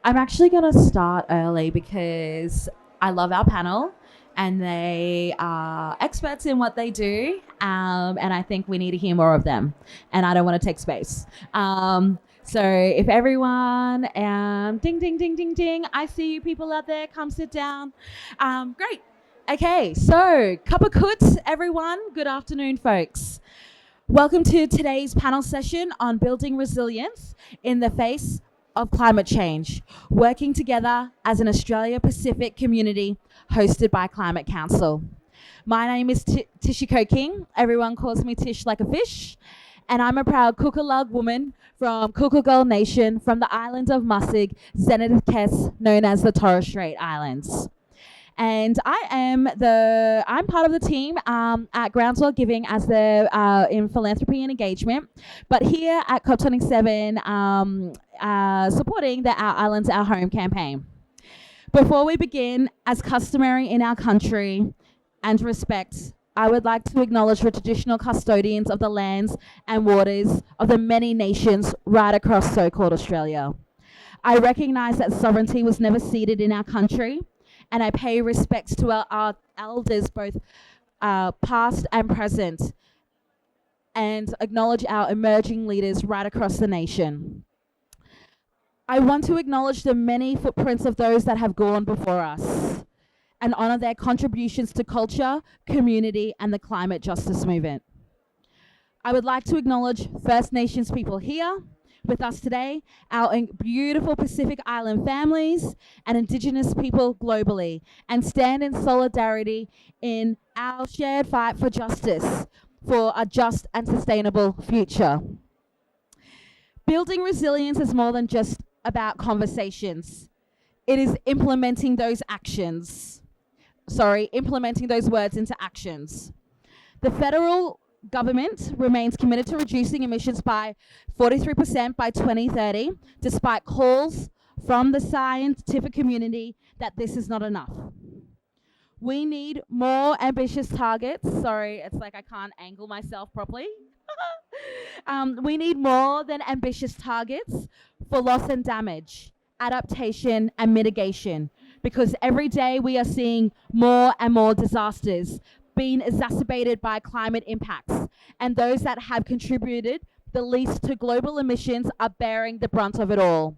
I'm actually going to start early because I love our panel and they are experts in what they do. And I think we need to hear more of them. And I don't want to take space. So if everyone, ding, ding, ding, ding, ding, I see you people out there, come sit down. Great. Okay, so kapakut, everyone. Good afternoon, folks. Welcome to today's panel session on building resilience in the face of climate change, working together as an Australia Pacific community hosted by Climate Council. My name is Tishiko King. Everyone calls me Tish like a fish. And I'm a proud Kukulug woman from Kukulgal Nation from the island of Musig, Zenith Kes, known as the Torres Strait Islands. And I'm part of the team at Groundswell Giving as in philanthropy and engagement, but here at COP27 supporting the Our Islands, Our Home campaign. Before we begin, as customary in our country and respect, I would like to acknowledge the traditional custodians of the lands and waters of the many nations right across so-called Australia. I recognise that sovereignty was never ceded in our country, and I pay respects to our elders, both past and present, and acknowledge our emerging leaders right across the nation. I want to acknowledge the many footprints of those that have gone before us and honour their contributions to culture, community, and the climate justice movement. I would like to acknowledge First Nations people here with us today, our beautiful Pacific Island families and Indigenous people globally, and stand in solidarity in our shared fight for justice, for a just and sustainable future. Building resilience is more than just about conversations. It is implementing those words into actions. The federal government remains committed to reducing emissions by 43% by 2030, despite calls from the scientific community that this is not enough. We need more ambitious targets. Sorry, it's like I can't angle myself properly. We need more than ambitious targets for loss and damage, adaptation and mitigation, because every day we are seeing more and more disasters being exacerbated by climate impacts, and those that have contributed the least to global emissions are bearing the brunt of it all.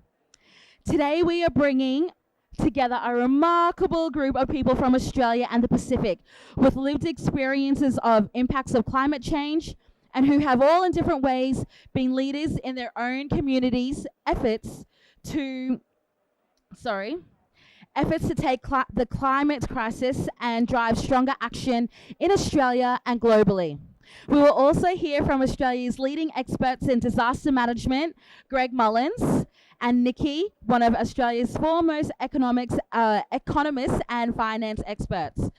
Today we are bringing together a remarkable group of people from Australia and the Pacific with lived experiences of impacts of climate change, and who have all in different ways been leaders in their own communities' efforts to take the climate crisis and drive stronger action in Australia and globally. We will also hear from Australia's leading experts in disaster management, Greg Mullins, and Nicki, one of Australia's foremost economists and finance experts.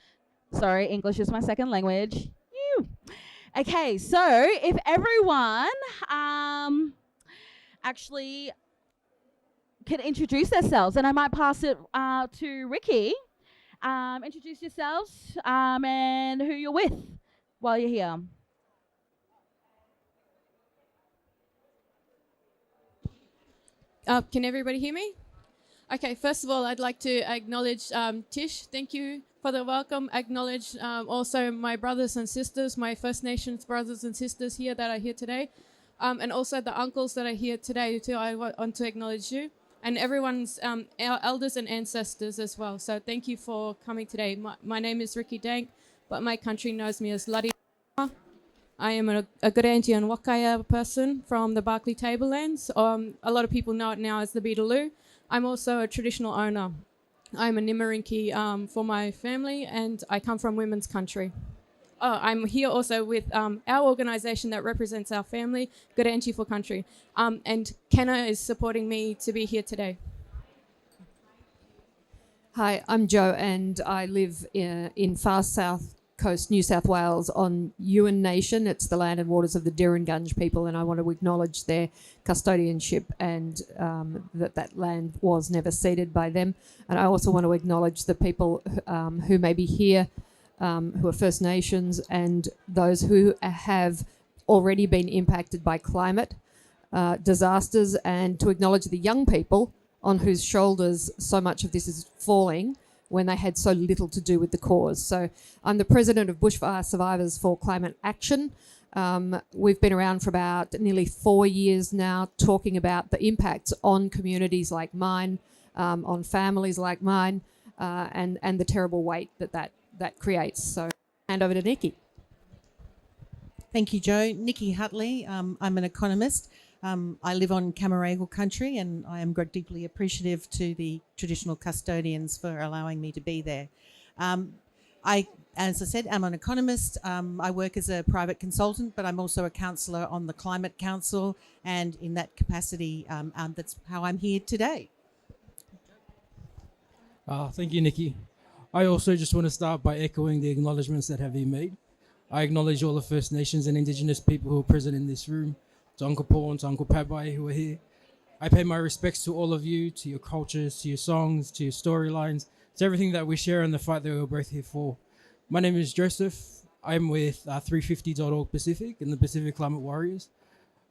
Sorry, English is my second language. Okay, so if everyone actually can introduce themselves, and I might pass it to Rikki. Introduce yourselves and who you're with while you're here. Can everybody hear me? Okay, first of all, I'd like to acknowledge Tish. Thank you for the welcome. Acknowledge also my brothers and sisters, my First Nations brothers and sisters here that are here today, and also the uncles that are here today too. I want to acknowledge you. And everyone's our elders and ancestors as well. So thank you for coming today. My name is Rikki Dank, but my country knows me as Luddy. I am a Gudanji and Wakaya person from the Barkly Tablelands. A lot of people know it now as the Beetaloo. I'm also a traditional owner. I'm a Nimarinki for my family, and I come from women's country. I'm here also with our organisation that represents our family, Gudanji for Country. And Kenna is supporting me to be here today. Hi, I'm Jo, and I live in far south coast New South Wales on Yuin Nation. It's the land and waters of the Dirrangunj people, and I want to acknowledge their custodianship and that land was never ceded by them. And I also want to acknowledge the people who may be here who are First Nations and those who have already been impacted by climate disasters, and to acknowledge the young people on whose shoulders so much of this is falling when they had so little to do with the cause. So I'm the president of Bushfire Survivors for Climate Action. We've been around for about nearly 4 years now, talking about the impacts on communities like mine, on families like mine, and the terrible weight that creates. So hand over to Nicki. Thank you, Joe. Nicki Hutley. I'm an economist. I live on Camaragal country, and I am deeply appreciative to the traditional custodians for allowing me to be there. As I said, I'm an economist. I work as a private consultant, but I'm also a councillor on the Climate Council, and in that capacity, that's how I'm here today. Thank you, Nicki. I also just want to start by echoing the acknowledgements that have been made. I acknowledge all the First Nations and Indigenous people who are present in this room, to Uncle Paul and to Uncle Pabai who are here. I pay my respects to all of you, to your cultures, to your songs, to your storylines, to everything that we share and the fight that we're both here for. My name is Joseph. I'm with 350.org Pacific and the Pacific Climate Warriors.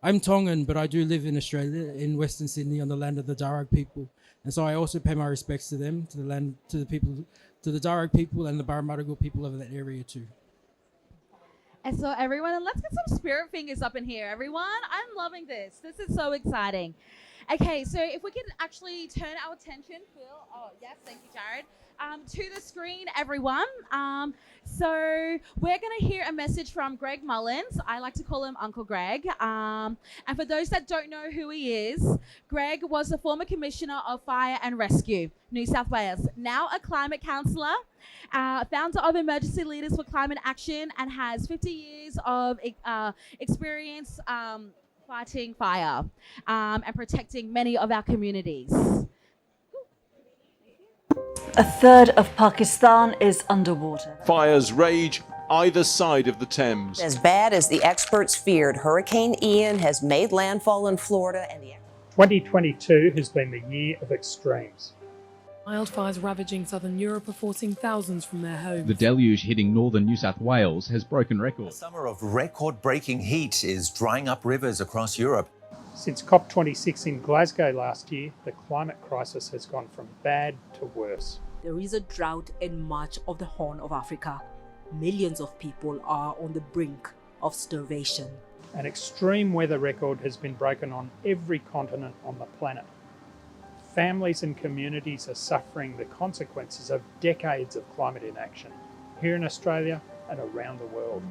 I'm Tongan, but I do live in Australia, in Western Sydney, on the land of the Darug people. And so I also pay my respects to them, to the land, to the people, to the Darug people and the Barramaragal people of that area too. And so everyone, let's get some spirit fingers up in here, everyone. I'm loving this. This is so exciting. Okay, so if we can actually turn our attention, Phil, yes, thank you, Jared, to the screen, everyone. So we're going to hear a message from Greg Mullins. I like to call him Uncle Greg. And for those that don't know who he is, Greg was the former Commissioner of Fire and Rescue, New South Wales, now a climate counsellor, founder of Emergency Leaders for Climate Action, and has 50 years of experience fighting fire and protecting many of our communities. A third of Pakistan is underwater. Fires rage either side of the Thames. As bad as the experts feared, Hurricane Ian has made landfall in Florida and the 2022 has been the year of extremes. Wildfires ravaging southern Europe are forcing thousands from their homes. The deluge hitting northern New South Wales has broken records. A summer of record-breaking heat is drying up rivers across Europe. Since COP26 in Glasgow last year, the climate crisis has gone from bad to worse. There is a drought in much of the Horn of Africa. Millions of people are on the brink of starvation. An extreme weather record has been broken on every continent on the planet. Families and communities are suffering the consequences of decades of climate inaction, here in Australia and around the world.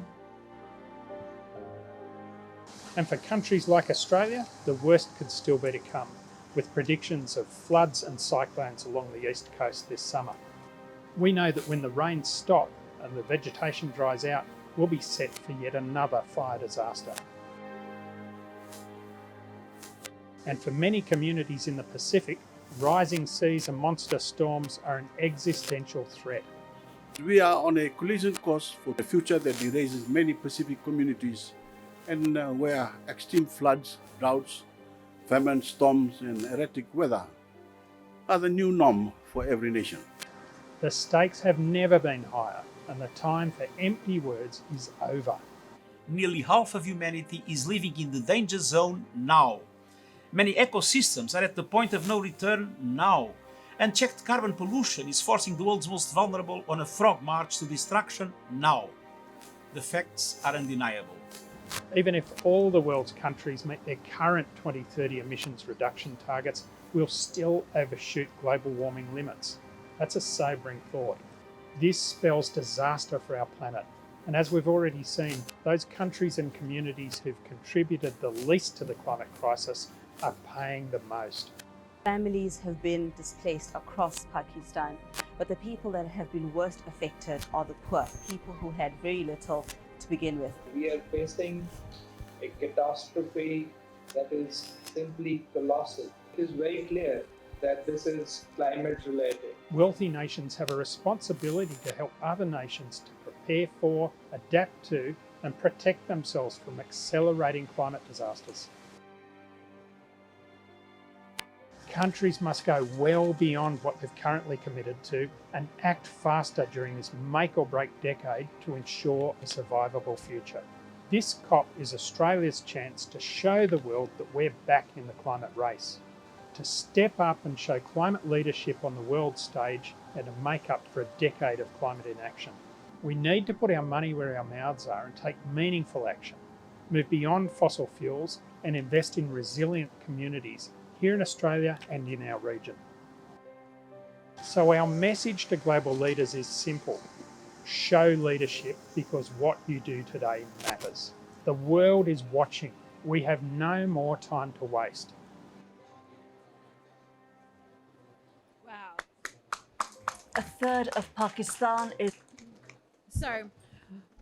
And for countries like Australia, the worst could still be to come, with predictions of floods and cyclones along the east coast this summer. We know that when the rains stop and the vegetation dries out, we'll be set for yet another fire disaster. And for many communities in the Pacific, rising seas and monster storms are an existential threat. We are on a collision course for a future that erases many Pacific communities and where extreme floods, droughts, famine, storms and erratic weather are the new norm for every nation. The stakes have never been higher, and the time for empty words is over. Nearly half of humanity is living in the danger zone now. Many ecosystems are at the point of no return now. Unchecked carbon pollution is forcing the world's most vulnerable on a frog march to destruction now. The facts are undeniable. Even if all the world's countries meet their current 2030 emissions reduction targets, we'll still overshoot global warming limits. That's a sobering thought. This spells disaster for our planet. And as we've already seen, those countries and communities who've contributed the least to the climate crisis are paying the most. Families have been displaced across Pakistan, but the people that have been worst affected are the poor, people who had very little to begin with. We are facing a catastrophe that is simply colossal. It is very clear that this is climate related. Wealthy nations have a responsibility to help other nations to prepare for, adapt to, and protect themselves from accelerating climate disasters. Countries must go well beyond what they've currently committed to and act faster during this make or break decade to ensure a survivable future. This COP is Australia's chance to show the world that we're back in the climate race, to to step up and show climate leadership on the world stage and to make up for a decade of climate inaction. We need to put our money where our mouths are and take meaningful action, move beyond fossil fuels and invest in resilient communities here in Australia and in our region. So our message to global leaders is simple. Show leadership because what you do today matters. The world is watching. We have no more time to waste. Wow. A third of Pakistan is... So,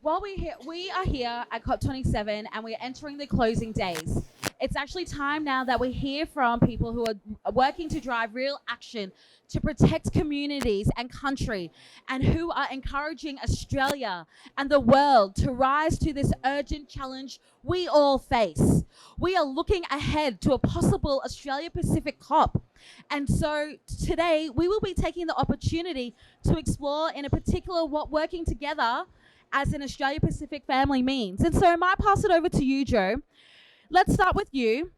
while we are here at COP27 and we're entering the closing days, it's actually time now that we hear from people who are working to drive real action to protect communities and country, and who are encouraging Australia and the world to rise to this urgent challenge we all face. We are looking ahead to a possible Australia-Pacific COP. And so today we will be taking the opportunity to explore in a particular what working together as an Australia-Pacific family means. And so I might pass it over to you, Joe. Let's start with you.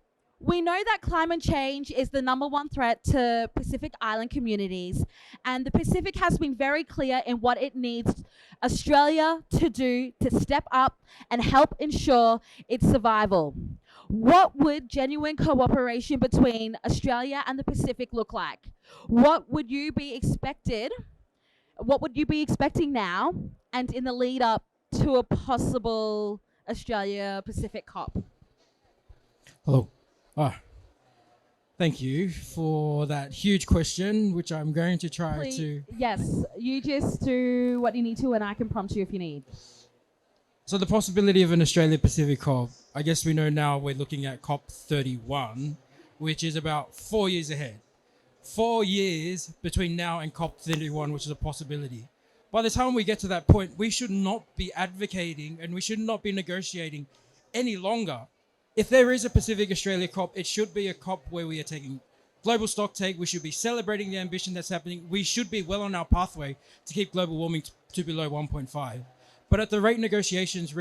We know that climate change is the #1 threat to Pacific Island communities, and the Pacific has been very clear in what it needs Australia to do to step up and help ensure its survival. What would genuine cooperation between Australia and the Pacific look like? What would you be expecting now and in the lead up to a possible Australia-Pacific COP? Hello. Thank you for that huge question, which I'm going to try to... Yes, you just do what you need to and I can prompt you if you need. So the possibility of an Australia-Pacific COP, I guess we know now we're looking at COP31, which is about 4 years ahead. 4 years between now and COP31, which is a possibility. By the time we get to that point, we should not be advocating and we should not be negotiating any longer. If there is a Pacific Australia COP, it should be a COP where we are taking global stock take. We should be celebrating the ambition that's happening. We should be well on our pathway to keep global warming to below 1.5. But at the rate negotiations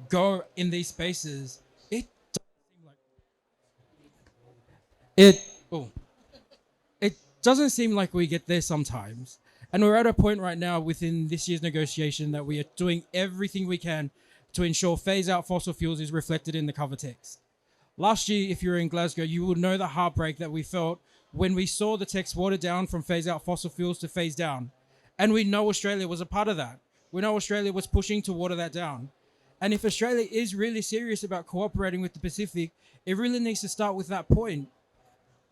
go in these spaces, it doesn't seem like we get there sometimes. And we're at a point right now within this year's negotiation that we are doing everything we can to ensure phase out fossil fuels is reflected in the cover text. Last year, if you were in Glasgow, you would know the heartbreak that we felt when we saw the text watered down from phase out fossil fuels to phase down. And we know Australia was a part of that. We know Australia was pushing to water that down. And if Australia is really serious about cooperating with the Pacific, it really needs to start with that point.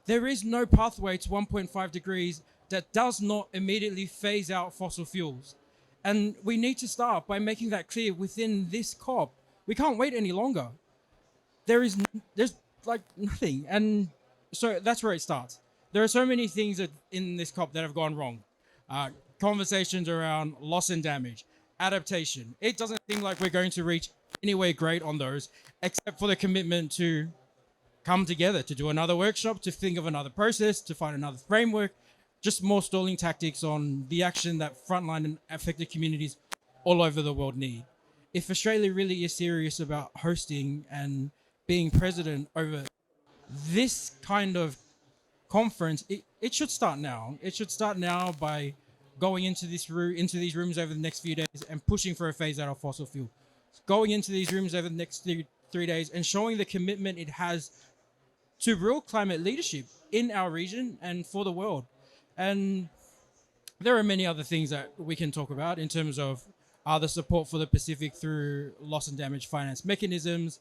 There is no pathway to 1.5 degrees that does not immediately phase out fossil fuels. And we need to start by making that clear within this COP. We can't wait any longer. There's like nothing. And so that's where it starts. There are so many things in this COP that have gone wrong. Conversations around loss and damage, adaptation. It doesn't seem like we're going to reach anywhere great on those, except for the commitment to come together, to do another workshop, to think of another process, to find another framework. Just more stalling tactics on the action that frontline and affected communities all over the world need. If Australia really is serious about hosting and being president over this kind of conference, it should start now. It should start now by going into these rooms over the next few days and pushing for a phase out of fossil fuel. Going into these rooms over the next 3 days and showing the commitment it has to real climate leadership in our region and for the world. And there are many other things that we can talk about in terms of the support for the Pacific through loss and damage finance mechanisms.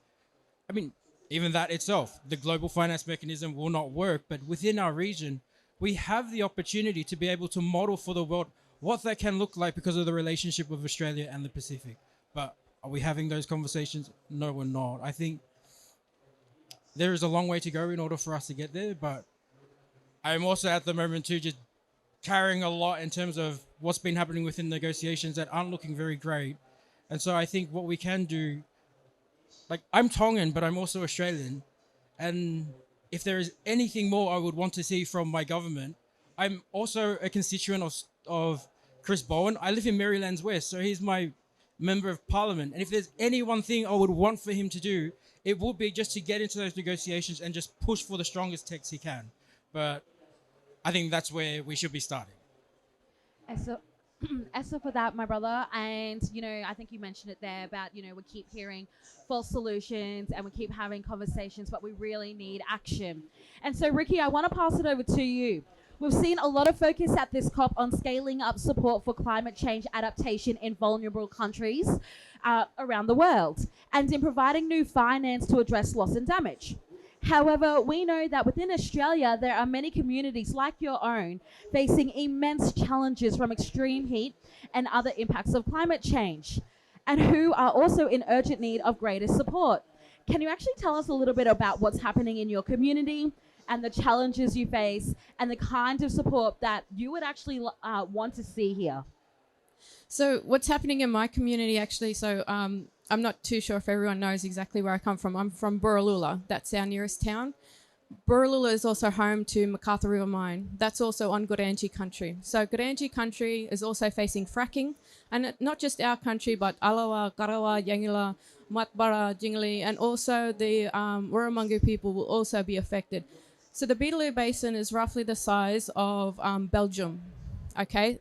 I mean, even that itself, the global finance mechanism will not work, but within our region, we have the opportunity to be able to model for the world what that can look like because of the relationship of Australia and the Pacific. But are we having those conversations? No, we're not. I think there is a long way to go in order for us to get there, but I'm also at the moment too just carrying a lot in terms of what's been happening within negotiations that aren't looking very great. And so I think what we can do, like I'm Tongan, but I'm also Australian. And if there is anything more I would want to see from my government, I'm also a constituent of Chris Bowen. I live in Maryland's West, so he's my member of parliament. And if there's any one thing I would want for him to do, it would be just to get into those negotiations and just push for the strongest text he can. But I think that's where we should be starting. Esther, for that, my brother, and I think you mentioned it there about we keep hearing false solutions and we keep having conversations, but we really need action. And so, Rikki, I want to pass it over to you. We've seen a lot of focus at this COP on scaling up support for climate change adaptation in vulnerable countries around the world, and in providing new finance to address loss and damage. However, we know that within Australia, there are many communities like your own facing immense challenges from extreme heat and other impacts of climate change, and who are also in urgent need of greater support. Can you actually tell us a little bit about what's happening in your community and the challenges you face and the kind of support that you would actually want to see here? So what's happening in my community actually, I'm not too sure if everyone knows exactly where I come from. I'm from Burralula. That's our nearest town. Burralula is also home to MacArthur River Mine. That's also on Gudanji country. So Gudanji country is also facing fracking, and not just our country, but Alawa, Garawa, Yangila, Matbara, Jingli, and also the Wirramungu people will also be affected. So the Beetaloo Basin is roughly the size of Belgium. Okay.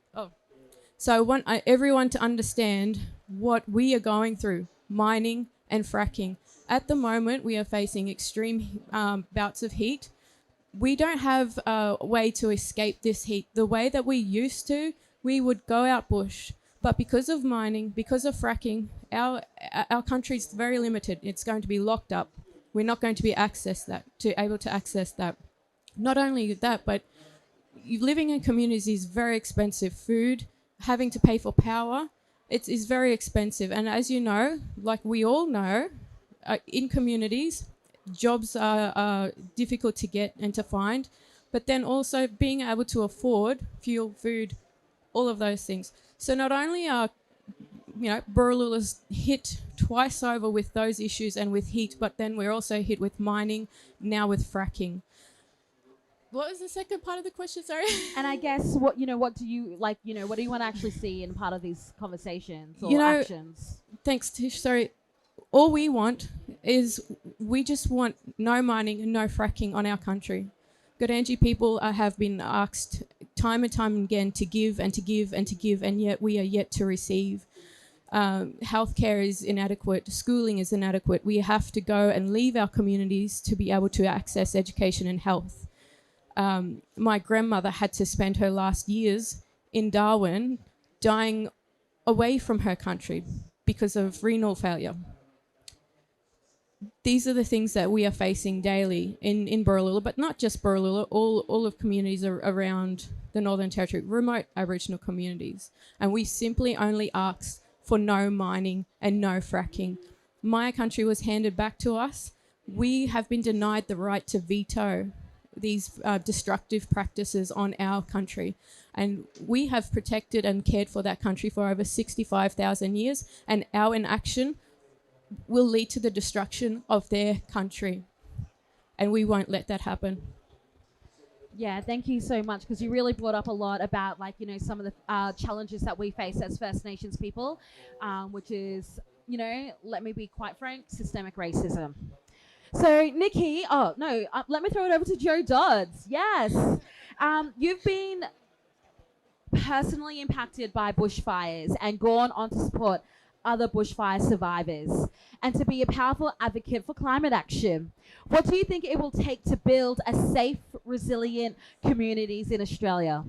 So I want everyone to understand what we are going through, mining and fracking. At the moment, we are facing extreme bouts of heat. We don't have a way to escape this heat. The way that we used to, we would go out bush. But because of mining, because of fracking, our country's very limited. It's going to be locked up. We're not going to be able to access that. Not only that, but living in communities is very expensive. Food, having to pay for power, it is very expensive. And as you know, like we all know, in communities, jobs are difficult to get and to find, but then also being able to afford fuel, food, all of those things. So not only are Burralula's hit twice over with those issues and with heat, but then we're also hit with mining, now with fracking. What was the second part of the question? Sorry. And I guess what do you what do you want to actually see in part of these conversations or actions? Thanks, Tish. Sorry. All we want is we just want no mining and no fracking on our country. Gudanji people have been asked time and time again to give and to give and to give, and yet we are yet to receive. Healthcare is inadequate. Schooling is inadequate. We have to go and leave our communities to be able to access education and health. My grandmother had to spend her last years in Darwin dying away from her country because of renal failure. These are the things that we are facing daily in Burralula, but not just Burralula, all of communities around the Northern Territory, remote Aboriginal communities. And we simply only ask for no mining and no fracking. My country was handed back to us. We have been denied the right to veto these destructive practices on our country. And we have protected and cared for that country for over 65,000 years, and our inaction will lead to the destruction of their country. And we won't let that happen. Yeah, thank you so much, because you really brought up a lot about some of the challenges that we face as First Nations people, which is, let me be quite frank, systemic racism. So, Nicki, let me throw it over to Joe Dodds. Yes. You've been personally impacted by bushfires and gone on to support other bushfire survivors and to be a powerful advocate for climate action. What do you think it will take to build a safe, resilient communities in Australia?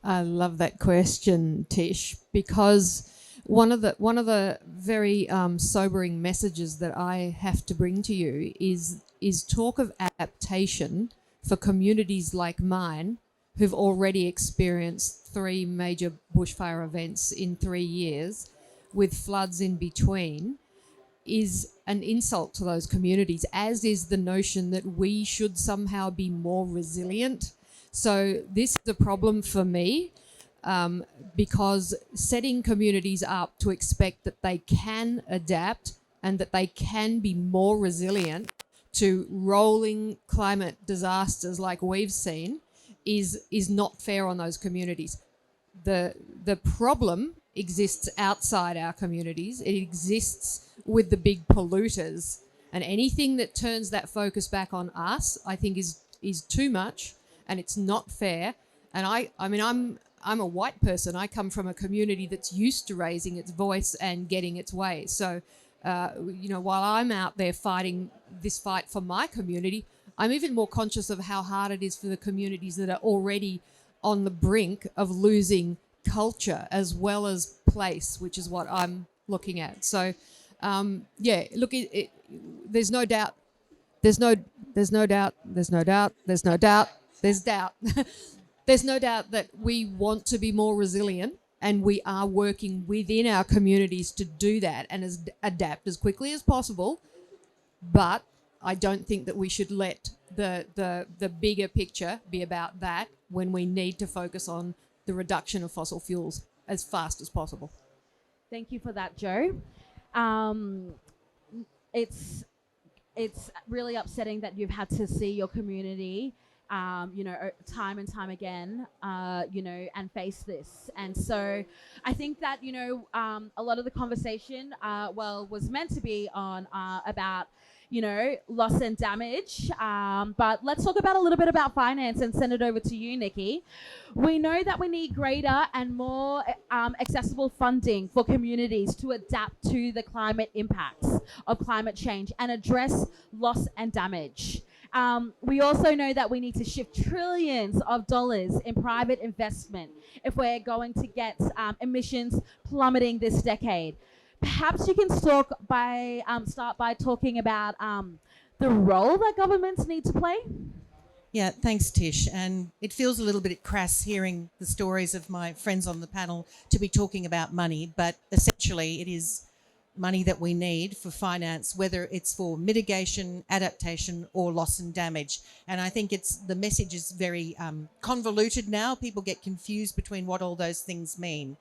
I love that question, Tish, because one of the very sobering messages that I have to bring to you is talk of adaptation for communities like mine who've already experienced 3 major bushfire events in 3 years with floods in between is an insult to those communities, as is the notion that we should somehow be more resilient. So this is a problem for me. Because setting communities up to expect that they can adapt and that they can be more resilient to rolling climate disasters like we've seen is not fair on those communities. The problem exists outside our communities. It exists with the big polluters, and anything that turns that focus back on us, I think is too much, and it's not fair. And I mean, I'm a white person. I come from a community that's used to raising its voice and getting its way. So, while I'm out there fighting this fight for my community, I'm even more conscious of how hard it is for the communities that are already on the brink of losing culture as well as place, which is what I'm looking at. So, look, there's no doubt. There's no doubt that we want to be more resilient, and we are working within our communities to do that and adapt as quickly as possible. But I don't think that we should let the bigger picture be about that when we need to focus on the reduction of fossil fuels as fast as possible. Thank you for that, Joe. It's really upsetting that you've had to see your community, time and time again, and face this. And so I think that, a lot of the conversation, was meant to be on about, loss and damage. But let's talk about a little bit about finance and send it over to you, Nicki. We know that we need greater and more accessible funding for communities to adapt to the climate impacts of climate change and address loss and damage. We also know that we need to shift trillions of dollars in private investment if we're going to get emissions plummeting this decade. Perhaps you can start by talking about the role that governments need to play. Yeah, thanks, Tish. And it feels a little bit crass hearing the stories of my friends on the panel to be talking about money, but essentially it is money that we need for finance, whether it's for mitigation, adaptation, or loss and damage. And I think the message is very convoluted now. People get confused between what all those things mean.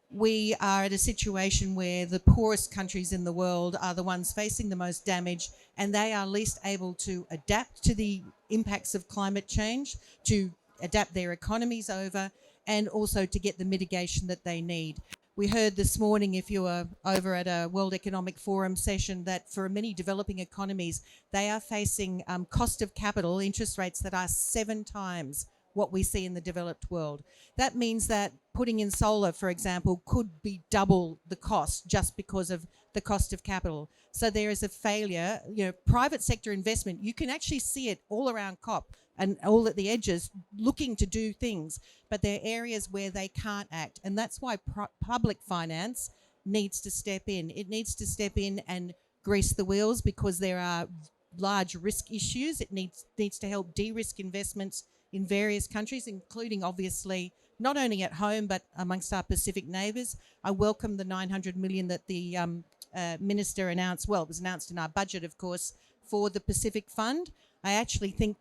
We are at a situation where the poorest countries in the world are the ones facing the most damage, and they are least able to adapt to the impacts of climate change, to adapt their economies over, and also to get the mitigation that they need. We heard this morning, if you were over at a World Economic Forum session, that for many developing economies, they are facing cost of capital, interest rates that are 7 times what we see in the developed world. That means that putting in solar, for example, could be double the cost just because of the cost of capital. So there is a failure. Private sector investment, you can actually see it all around COP and all at the edges looking to do things, but there are areas where they can't act. And that's why public finance needs to step in. It needs to step in and grease the wheels because there are large risk issues. It needs to help de-risk investments in various countries, including obviously not only at home but amongst our Pacific neighbours. I welcome the $900 million that the Minister announced. Well, it was announced in our budget, of course, for the Pacific Fund. I actually think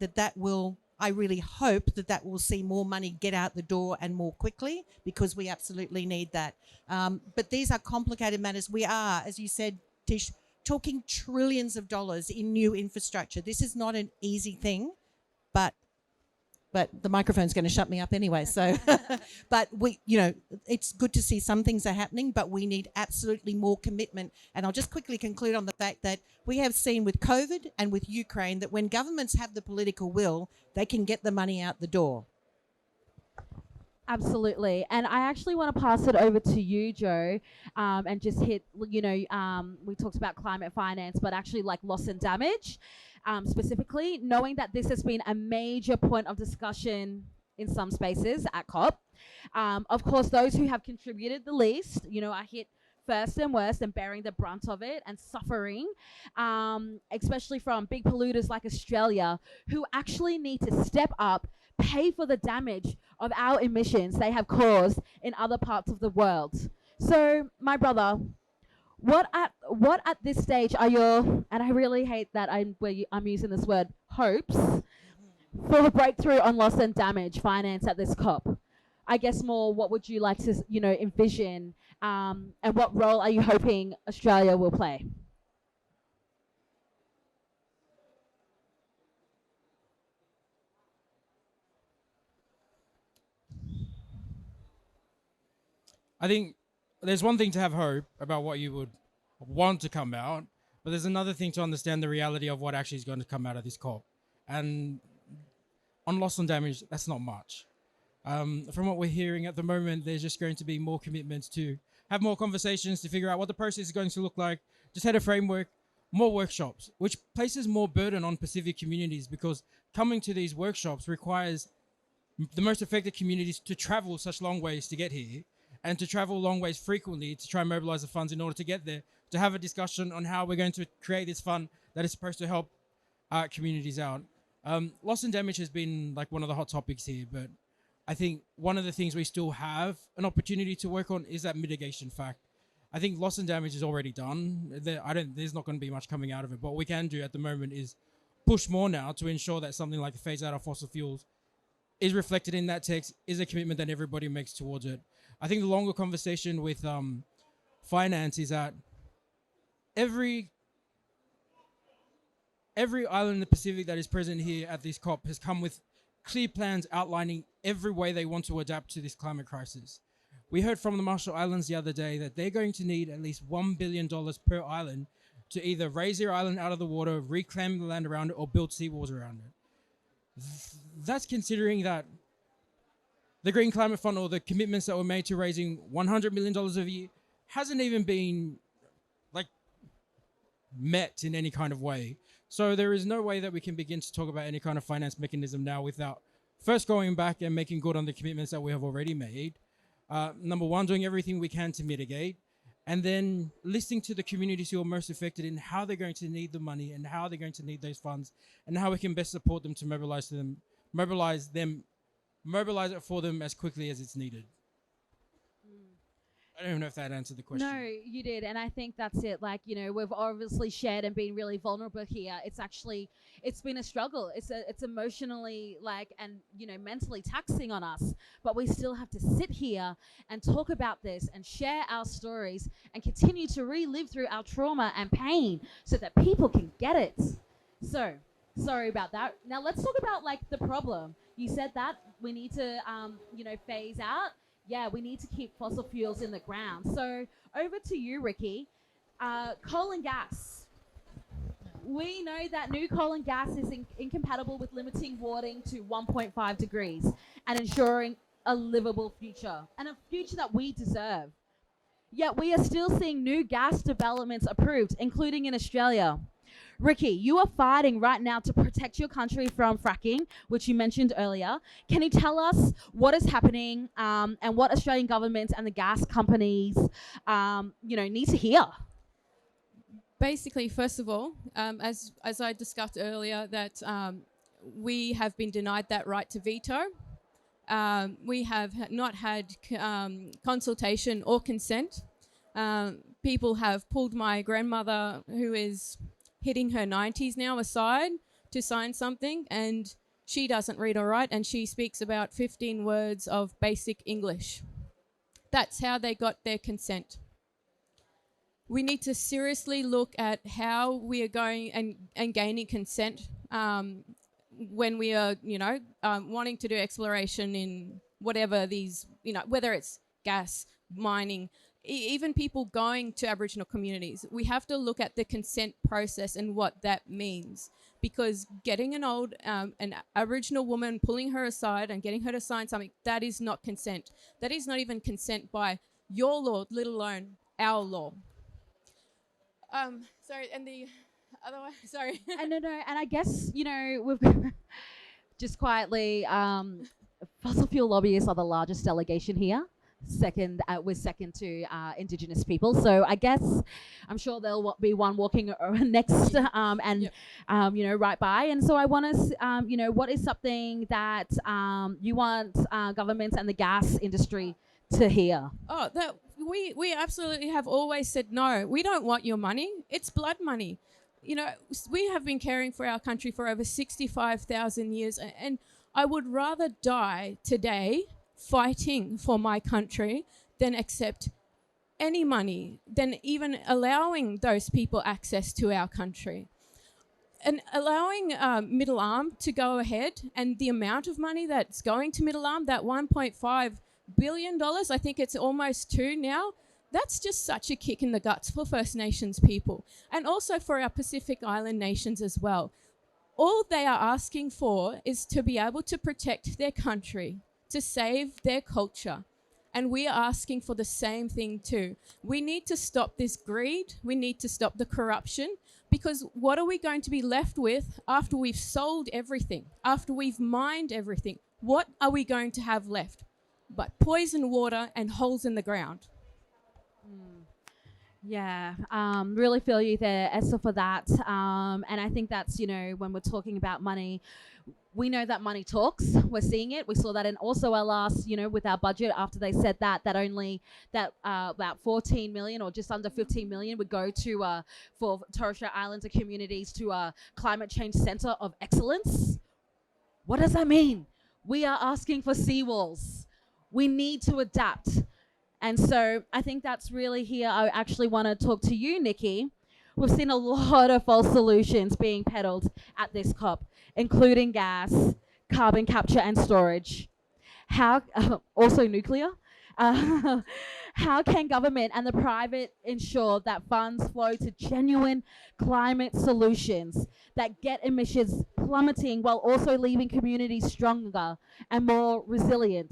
I really hope that will see more money get out the door and more quickly, because we absolutely need that. But these are complicated matters. We are, as you said, Tish, talking trillions of dollars in new infrastructure. This is not an easy thing, but the microphone's going to shut me up anyway. So, but it's good to see some things are happening, but we need absolutely more commitment. And I'll just quickly conclude on the fact that we have seen with COVID and with Ukraine that when governments have the political will, they can get the money out the door. Absolutely. And I actually want to pass it over to you, Joe, and just hit, we talked about climate finance, but actually like loss and damage. Specifically, knowing that this has been a major point of discussion in some spaces at COP. Of course, those who have contributed the least, are hit first and worst and bearing the brunt of it and suffering, especially from big polluters like Australia, who actually need to step up, pay for the damage of our emissions they have caused in other parts of the world. So, my brother, what at this stage are your, and I really hate that I'm using this word, hopes for the breakthrough on loss and damage finance at this COP? I guess more, what would you like to, envision, and what role are you hoping Australia will play? I think there's one thing to have hope about what you would want to come out, but there's another thing to understand the reality of what actually is going to come out of this COP. And on loss and damage, that's not much. From what we're hearing at the moment, there's just going to be more commitments to have more conversations to figure out what the process is going to look like, just had a framework, more workshops, which places more burden on Pacific communities because coming to these workshops requires the most affected communities to travel such long ways to get here and to travel long ways frequently to try and mobilize the funds in order to get there, to have a discussion on how we're going to create this fund that is supposed to help communities out. Loss and damage has been like one of the hot topics here, but I think one of the things we still have an opportunity to work on is that mitigation fact. I think loss and damage is already done. There's not going to be much coming out of it. But what we can do at the moment is push more now to ensure that something like the phase out of fossil fuels is reflected in that text, is a commitment that everybody makes towards it. I think the longer conversation with finance is that every island in the Pacific that is present here at this COP has come with clear plans outlining every way they want to adapt to this climate crisis. We heard from the Marshall Islands the other day that they're going to need at least $1 billion per island to either raise their island out of the water, reclaim the land around it, or build seawalls around it. That's considering that the Green Climate Fund, or the commitments that were made to raising $100 million a year, hasn't even been met in any kind of way. So there is no way that we can begin to talk about any kind of finance mechanism now without first going back and making good on the commitments that we have already made. Number one, doing everything we can to mitigate, and then listening to the communities who are most affected in how they're going to need the money and how they're going to need those funds and how we can best support them to mobilize it for them as quickly as it's needed. I don't even know if that answered the question. No, you did. And I think that's it. Like, you know, we've obviously shared and been really vulnerable here. It's been a struggle. It's emotionally and, you know, mentally taxing on us. But we still have to sit here and talk about this and share our stories and continue to relive through our trauma and pain so that people can get it. So, sorry about that. Now let's talk about the problem. You said that we need to, phase out. Yeah, we need to keep fossil fuels in the ground. So over to you, Rikki. Coal and gas. We know that new coal and gas is incompatible with limiting warming to 1.5 degrees and ensuring a livable future, and a future that we deserve. Yet we are still seeing new gas developments approved, including in Australia. Rikki, you are fighting right now to protect your country from fracking, which you mentioned earlier. Can you tell us what is happening and what Australian governments and the gas companies, need to hear? Basically, first of all, as I discussed earlier, that we have been denied that right to veto. We have not had consultation or consent. People have pulled my grandmother, who is hitting her 90s now, aside to sign something, and she doesn't read or write, and she speaks about 15 words of basic English. That's how they got their consent. We need to seriously look at how we are going and gaining consent when we are, wanting to do exploration in whatever these, whether it's gas, mining, even people going to Aboriginal communities. We have to look at the consent process and what that means, because getting an Aboriginal woman, pulling her aside and getting her to sign something, that is not consent. That is not even consent by your law, let alone our law. Sorry, and the other one, sorry. And and I guess, we've just quietly, fossil fuel lobbyists are the largest delegation here. We're second to Indigenous people. So I guess I'm sure there'll be one walking next right by. And so I want to, what is something that you want governments and the gas industry to hear? Oh, that we absolutely have always said no. We don't want your money. It's blood money. We have been caring for our country for over 65,000 years, and I would rather die today fighting for my country than accept any money, than even allowing those people access to our country. And allowing Middle Arm to go ahead, and the amount of money that's going to Middle Arm, that $1.5 billion, I think it's almost 2 now, That's just such a kick in the guts for First Nations people and also for our Pacific Island nations as well. All they are asking for is to be able to protect their country, to save their culture. And we are asking for the same thing too. We need to stop this greed. We need to stop the corruption, because what are we going to be left with after we've sold everything, after we've mined everything? What are we going to have left but poison water and holes in the ground? Yeah, really feel you there, Esther, for that. And I think that's, when we're talking about money, we know that money talks. We're seeing it. We saw that in also our last, with our budget, after they said that only about 14 million or just under 15 million would go to for Torres Strait Islander communities to a climate change centre of excellence. What does that mean? We are asking for seawalls. We need to adapt. And so I think that's really here. I actually want to talk to you, Nicki. We've seen a lot of false solutions being peddled at this COP, including gas, carbon capture and storage, also nuclear. How can government and the private ensure that funds flow to genuine climate solutions that get emissions plummeting while also leaving communities stronger and more resilient?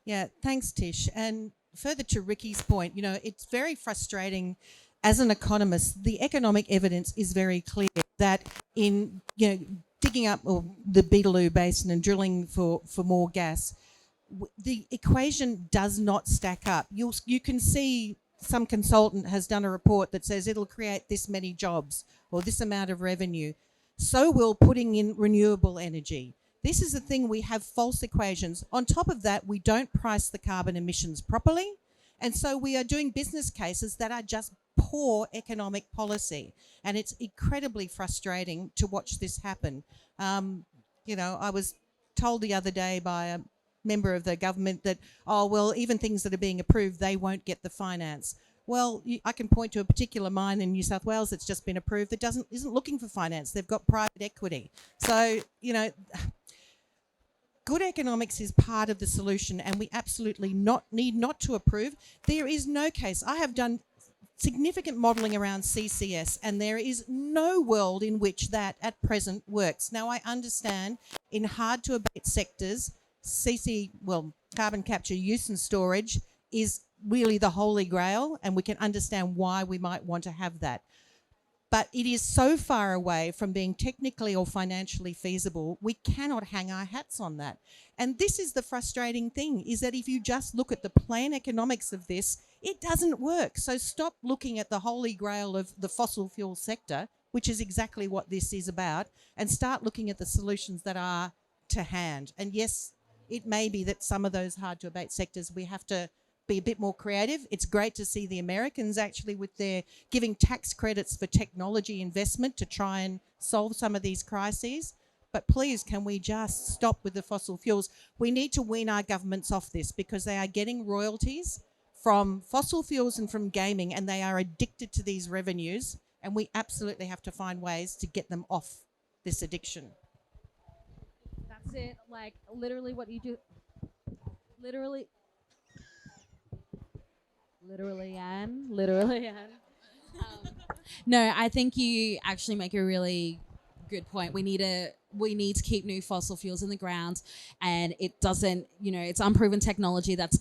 Yeah, thanks, Tish. And further to Rikki's point, it's very frustrating as an economist. The economic evidence is very clear that in, digging up the Beetaloo Basin and drilling for more gas, the equation does not stack up. You can see some consultant has done a report that says it'll create this many jobs or this amount of revenue. So will putting in renewable energy. This is the thing, we have false equations. On top of that, we don't price the carbon emissions properly. And so we are doing business cases that are just poor economic policy. And it's incredibly frustrating to watch this happen. I was told the other day by a member of the government that, even things that are being approved, they won't get the finance. Well, I can point to a particular mine in New South Wales that's just been approved that isn't looking for finance. They've got private equity. So, good economics is part of the solution, and we absolutely need not to approve. There is no case. I have done significant modelling around CCS, and there is no world in which that at present works. Now, I understand in hard-to-abate sectors, carbon capture, use and storage is really the holy grail, and we can understand why we might want to have that. But it is so far away from being technically or financially feasible, we cannot hang our hats on that. And this is the frustrating thing, is that if you just look at the plain economics of this, it doesn't work. So stop looking at the holy grail of the fossil fuel sector, which is exactly what this is about, and start looking at the solutions that are to hand. And yes, it may be that some of those hard-to-abate sectors we have to be a bit more creative. It's great to see the Americans actually with their giving tax credits for technology investment to try and solve some of these crises. But please, can we just stop with the fossil fuels? We need to wean our governments off this, because they are getting royalties from fossil fuels and from gaming, and they are addicted to these revenues, and we absolutely have to find ways to get them off this addiction. That's it. Like, literally what you do. Literally, Anne. No, I think you actually make a really good point. We need to keep new fossil fuels in the ground, and it doesn't, it's unproven technology that's,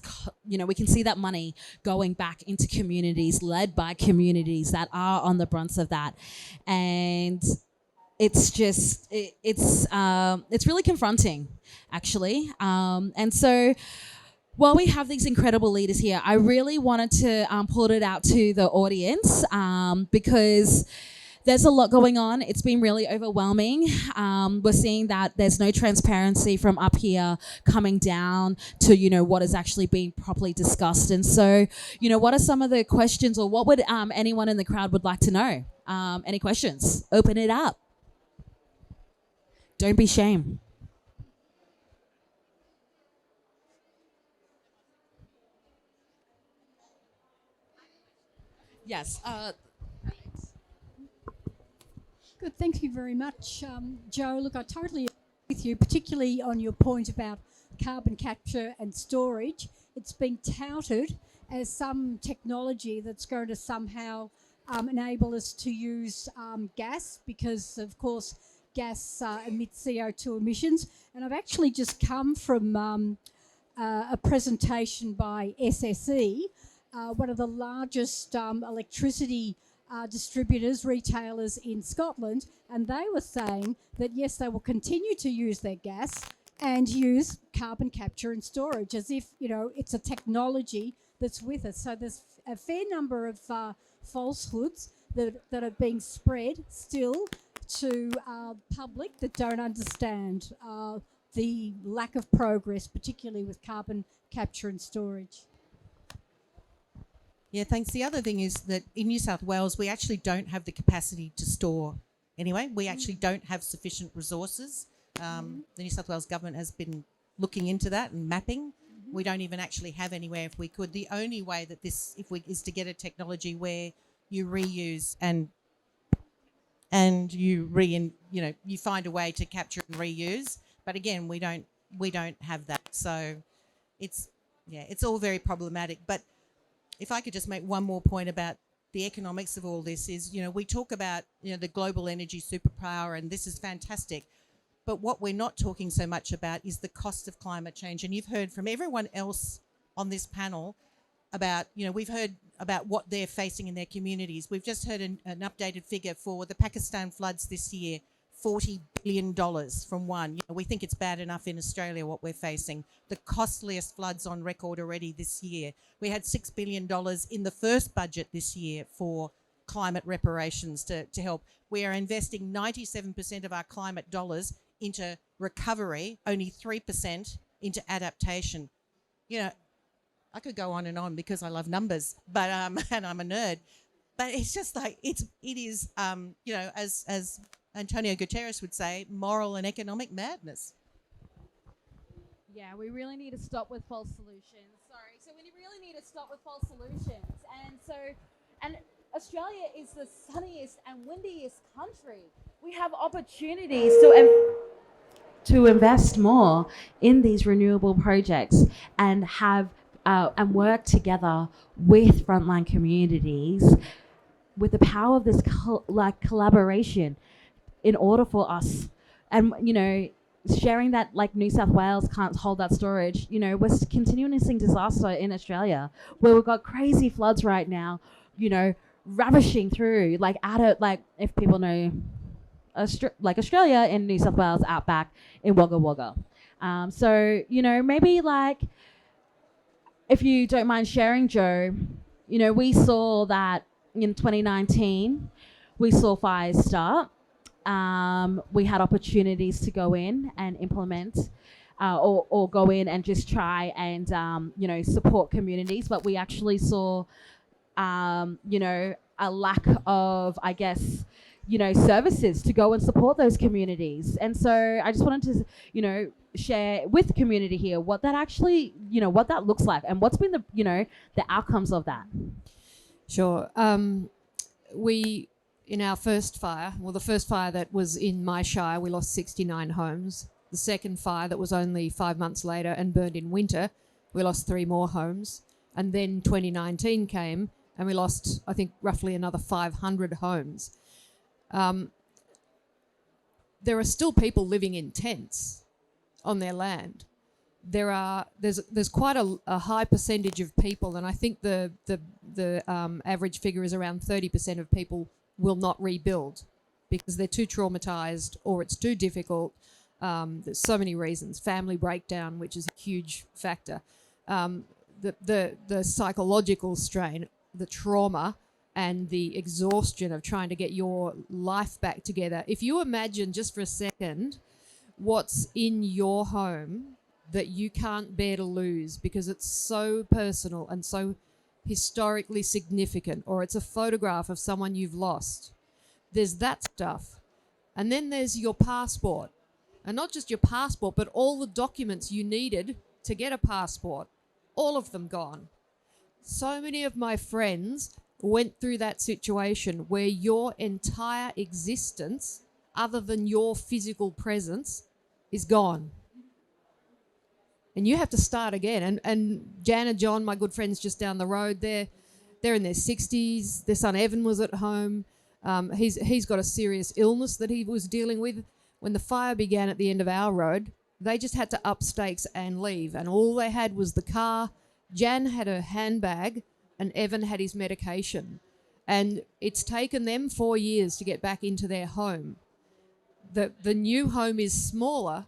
we can see that money going back into communities, led by communities that are on the brunt of that. And it's just, it's really confronting, actually. And so, while we have these incredible leaders here, I really wanted to put it out to the audience because there's a lot going on. It's been really overwhelming. We're seeing that there's no transparency from up here coming down to, what is actually being properly discussed. And so, what are some of the questions, or what would anyone in the crowd would like to know? Any questions? Open it up. Don't be shame. Yes. Good, thank you very much, Joe. Look, I totally agree with you, particularly on your point about carbon capture and storage. It's been touted as some technology that's going to somehow enable us to use gas, because of course gas emits CO2 emissions. And I've actually just come from a presentation by SSE, one of the largest electricity distributors, retailers in Scotland, and they were saying that yes, they will continue to use their gas and use carbon capture and storage as if, you know, it's a technology that's with us. So there's a fair number of falsehoods that are being spread still to public that don't understand the lack of progress, particularly with carbon capture and storage. Yeah, thanks. The other thing is that in New South Wales, we actually don't have the capacity to store anyway. We actually don't have sufficient resources. The New South Wales government has been looking into that and mapping. We don't even actually have anywhere if we could. The only way that this, is to get a technology where you reuse and you you find a way to capture and reuse. But again, we don't have that. So it's all very problematic. But if I could just make one more point about the economics of all this is, we talk about, the global energy superpower, and this is fantastic. But what we're not talking so much about is the cost of climate change. And you've heard from everyone else on this panel about, we've heard about what they're facing in their communities. We've just heard an updated figure for the Pakistan floods this year, $40 billion from one. We think it's bad enough in Australia what we're facing. The costliest floods on record already this year. We had $6 billion in the first budget this year for climate reparations to help. We are investing 97% of our climate dollars into recovery, only 3% into adaptation. I could go on and on because I love numbers, but and I'm a nerd. But it's just like it is as Antonio Guterres would say, moral and economic madness. Yeah, we really need to stop with false solutions. Sorry. So we really need to stop with false solutions. And Australia is the sunniest and windiest country. We have opportunities to invest more in these renewable projects and have and work together with frontline communities with the power of this collaboration in order for us. And sharing that New South Wales can't hold that storage, we're continuing to see disaster in Australia where we've got crazy floods right now, ravishing through if people know Australia and New South Wales outback in Wagga Wagga. So maybe if you don't mind sharing, Joe, we saw that in 2019 we saw fires start. We had opportunities to go in and implement or go in and just try and support communities, but we actually saw a lack of, I guess, services to go and support those communities. And so I just wanted to share with the community here what that actually what that looks like and what's been the the outcomes of that. Sure. We in our first fire, the first fire that was in my shire, we lost 69 homes. The second fire that was only 5 months later and burned in winter, we lost 3 more homes. And then 2019 came and we lost, I think, roughly another 500 homes. There are still people living in tents on their land. There's quite a high percentage of people, and I think the average figure is around 30% of people will not rebuild because they're too traumatized or it's too difficult. There's so many reasons. Family breakdown, which is a huge factor. The psychological strain, the trauma, and the exhaustion of trying to get your life back together. If you imagine just for a second what's in your home that you can't bear to lose because it's so personal and so historically significant, or it's a photograph of someone you've lost. There's that stuff. And then there's your passport. And not just your passport, but all the documents you needed to get a passport. All of them gone. So many of my friends went through that situation where your entire existence, other than your physical presence, is gone. And you have to start again. And Jan and John, my good friends just down the road, they're in their 60s. Their son Evan was at home. He's got a serious illness that he was dealing with. When the fire began at the end of our road, they just had to up stakes and leave. And all they had was the car. Jan had a handbag and Evan had his medication. And it's taken them 4 years to get back into their home. The new home is smaller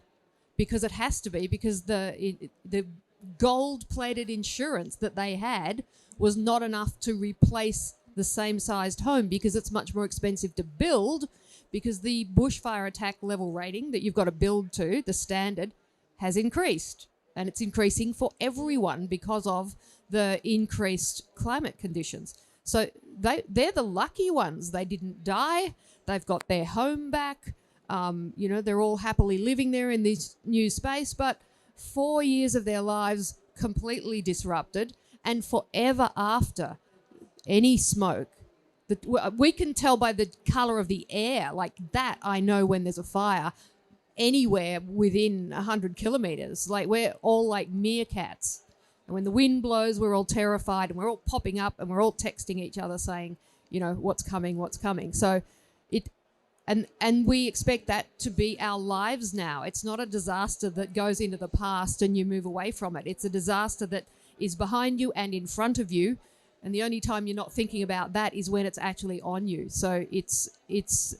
because it has to be, because the gold-plated insurance that they had was not enough to replace the same-sized home, because it's much more expensive to build, because the bushfire attack level rating that you've got to build to, the standard, has increased. And it's increasing for everyone because of the increased climate conditions. So they're the lucky ones. They didn't die. They've got their home back. They're all happily living there in this new space, but 4 years of their lives completely disrupted, and forever after any smoke. We can tell by the colour of the air, like that I know when there's a fire anywhere within 100 kilometres. Like, we're all like meerkats. And when the wind blows, we're all terrified, and we're all popping up, and we're all texting each other saying, what's coming, what's coming. So And we expect that to be our lives now. It's not a disaster that goes into the past and you move away from it. It's a disaster that is behind you and in front of you. And the only time you're not thinking about that is when it's actually on you. So it's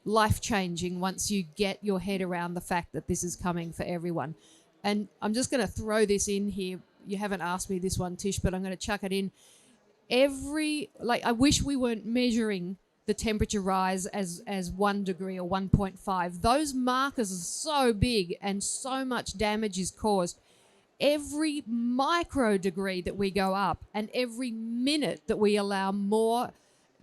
life-changing once you get your head around the fact that this is coming for everyone. And I'm just going to throw this in here. You haven't asked me this one, Tish, but I'm going to chuck it in. I wish we weren't measuring the temperature rise as 1 degree or 1.5. Those markers are so big and so much damage is caused. Every micro degree that we go up and every minute that we allow more